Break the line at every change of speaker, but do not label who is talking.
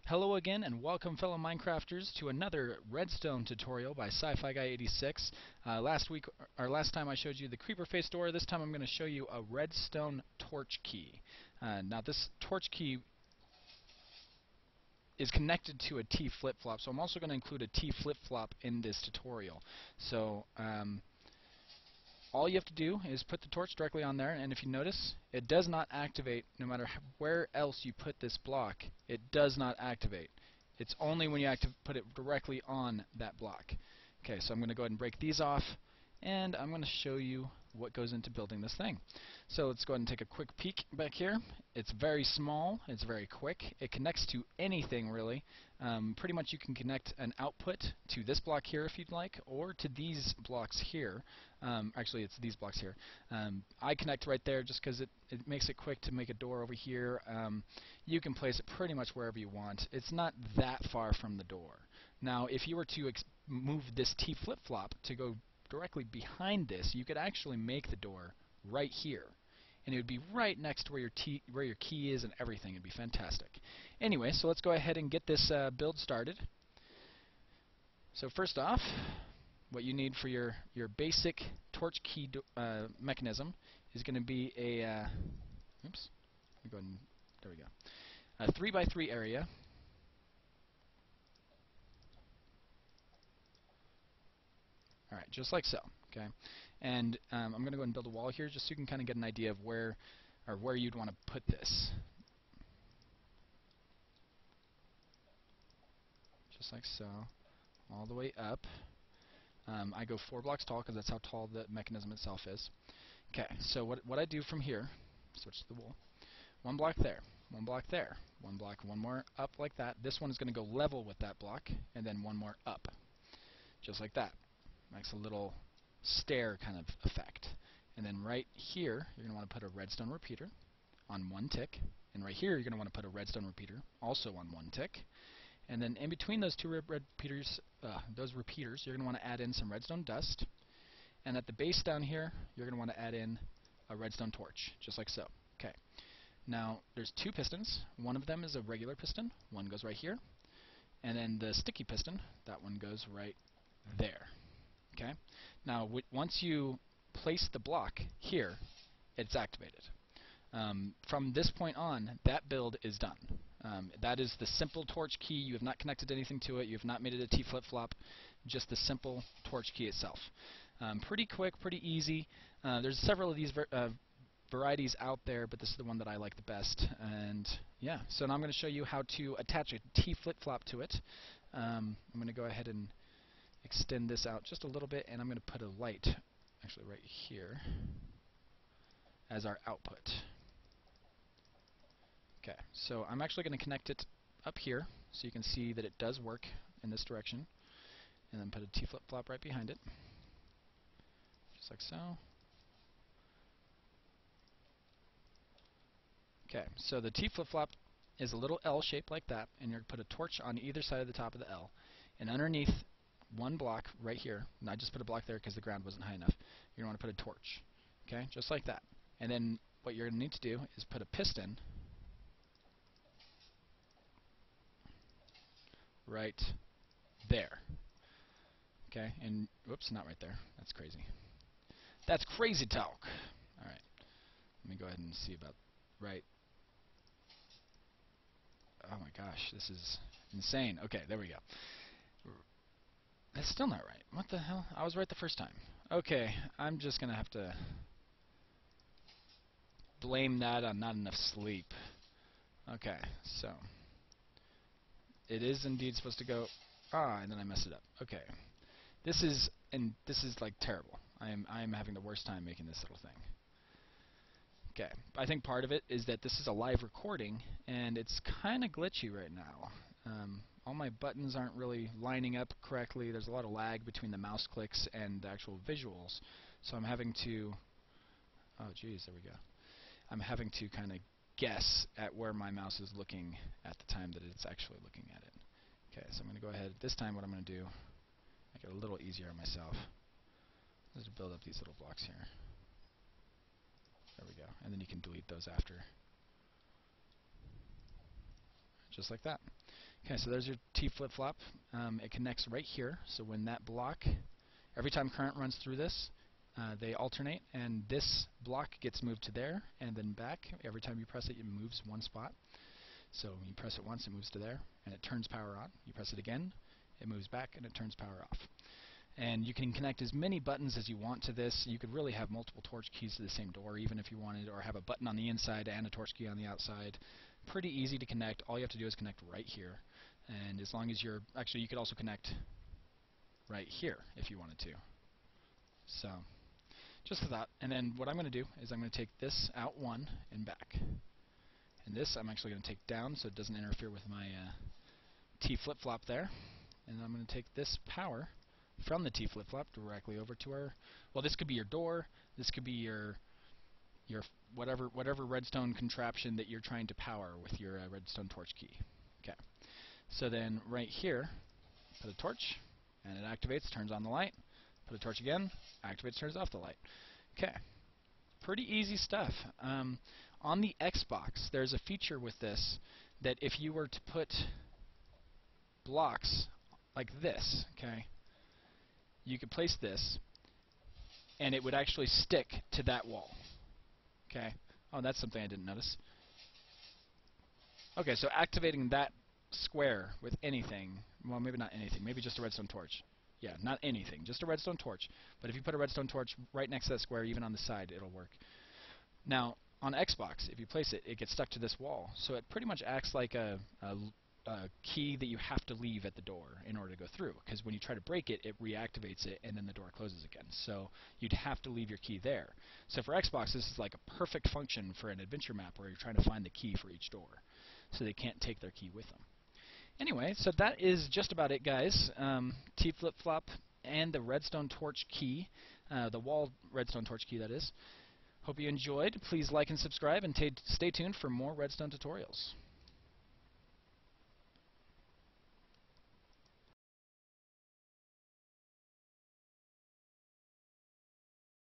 Hello again, and welcome, fellow Minecrafters, to another Redstone tutorial by Sci-Fi Guy 86. Last time I showed you the creeper face door. This time I'm going to show you a Redstone Torch Key. Now this torch key is connected to a T flip-flop, so I'm also going to include a T flip-flop in this tutorial. So all you have to do is put the torch directly on there, and if you notice, it does not activate no matter where else you put this block. It does not activate. It's only when you put it directly on that block. Okay, so I'm going to go ahead and break these off, and I'm going to show you what goes into building this thing. So let's go ahead and take a quick peek back here. It's very small, it's very quick, it connects to anything really. Pretty much you can connect an output to this block here if you'd like, or to these blocks here. Actually it's these blocks here. I connect right there just because it makes it quick to make a door over here. You can place it pretty much wherever you want. It's not that far from the door. Now if you were to move this T flip-flop to go directly behind this, you could actually make the door right here, and it would be right next to where your key is and everything. It'd be fantastic. Anyway, so let's go ahead and get this build started. So first off, what you need for your basic torch key mechanism is going to be a oops, let me go ahead and, there we go, a 3x3 area. Alright, just like so, okay? And I'm going to go ahead and build a wall here just so you can kind of get an idea of where you'd want to put this. Just like so, all the way up. I go 4 blocks tall because that's how tall the mechanism itself is. Okay, so what I do from here, switch to the wool, 1 block there, 1 block there, 1 block, 1 more up like that. This one is going to go level with that block, and then 1 more up, just like that. Makes a little stair kind of effect. And then right here, you're going to want to put a redstone repeater on 1 tick. And right here, you're going to want to put a redstone repeater also on 1 tick. And then in between those two repeaters, you're going to want to add in some redstone dust. And at the base down here, you're going to want to add in a redstone torch, just like so. Okay. Now, there's 2 pistons. One of them is a regular piston. One goes right here. And then the sticky piston, that one goes right there. Okay. Now, once you place the block here, it's activated. From this point on, that build is done. That is the simple torch key. You have not connected anything to it. You have not made it a T flip-flop. Just the simple torch key itself. Pretty quick, pretty easy. There's several of these varieties out there, but this is the one that I like the best. And yeah, so now I'm going to show you how to attach a T flip-flop to it. I'm going to go ahead and extend this out just a little bit, and I'm going to put a light actually right here as our output. Okay, so I'm actually going to connect it up here so you can see that it does work in this direction, and then put a T flip-flop right behind it, just like so. Okay, so the T flip-flop is a little L shape like that, and you're going to put a torch on either side of the top of the L, and underneath 1 block right here, and I just put a block there because the ground wasn't high enough, you're going to want to put a torch, okay, just like that. And then what you're going to need to do is put a piston right there, okay, and whoops, not right there, that's crazy. That's crazy talk. Alright, let me go ahead and see about right. Oh my gosh, this is insane. Okay, there we go. That's still not right. What the hell? I was right the first time. Okay, I'm just going to have to blame that on not enough sleep. Okay, so it is indeed supposed to go, and then I messed it up. Okay. This is like terrible. I am having the worst time making this little thing. Okay. I think part of it is that this is a live recording and it's kind of glitchy right now. All my buttons aren't really lining up correctly. There's a lot of lag between the mouse clicks and the actual visuals. So I'm having to, oh geez, there we go. I'm having to kind of guess at where my mouse is looking at the time that it's actually looking at it. Okay, so I'm going to go ahead. This time what I'm going to do, make it a little easier on myself, is to build up these little blocks here. There we go. And then you can delete those after. Just like that. Okay, so there's your T flip-flop. It connects right here, so when that block, every time current runs through this, they alternate, and this block gets moved to there and then back. Every time you press it, it moves one spot. So you press it once, it moves to there, and it turns power on. You press it again, it moves back, and it turns power off. And you can connect as many buttons as you want to this. You could really have multiple torch keys to the same door, even if you wanted, or have a button on the inside and a torch key on the outside. Pretty easy to connect. All you have to do is connect right here. And as long as you're, actually you could also connect right here if you wanted to. So, just a thought. And then what I'm going to do is I'm going to take this out one and back. And this I'm actually going to take down so it doesn't interfere with my T flip-flop there. And I'm going to take this power from the T flip-flop directly over to our, well, this could be your door, this could be your whatever redstone contraption that you're trying to power with your redstone torch key. Okay. So then right here, put a torch, and it activates, turns on the light. Put a torch again, activates, turns off the light. Okay. Pretty easy stuff. On the Xbox, there's a feature with this that if you were to put blocks like this, okay, you could place this, and it would actually stick to that wall. Okay. Oh, that's something I didn't notice. Okay, so activating that square with anything, well, maybe not anything, maybe just a redstone torch. Yeah, not anything, just a redstone torch. But if you put a redstone torch right next to that square, even on the side, it'll work. Now, on Xbox, if you place it, it gets stuck to this wall. So it pretty much acts like a key that you have to leave at the door in order to go through. Because when you try to break it, it reactivates it, and then the door closes again. So you'd have to leave your key there. So for Xbox, this is like a perfect function for an adventure map where you're trying to find the key for each door. So they can't take their key with them. Anyway, so that is just about it, guys. T flip-flop and the redstone torch key, the wall redstone torch key, that is. Hope you enjoyed. Please like and subscribe, and stay tuned for more redstone tutorials.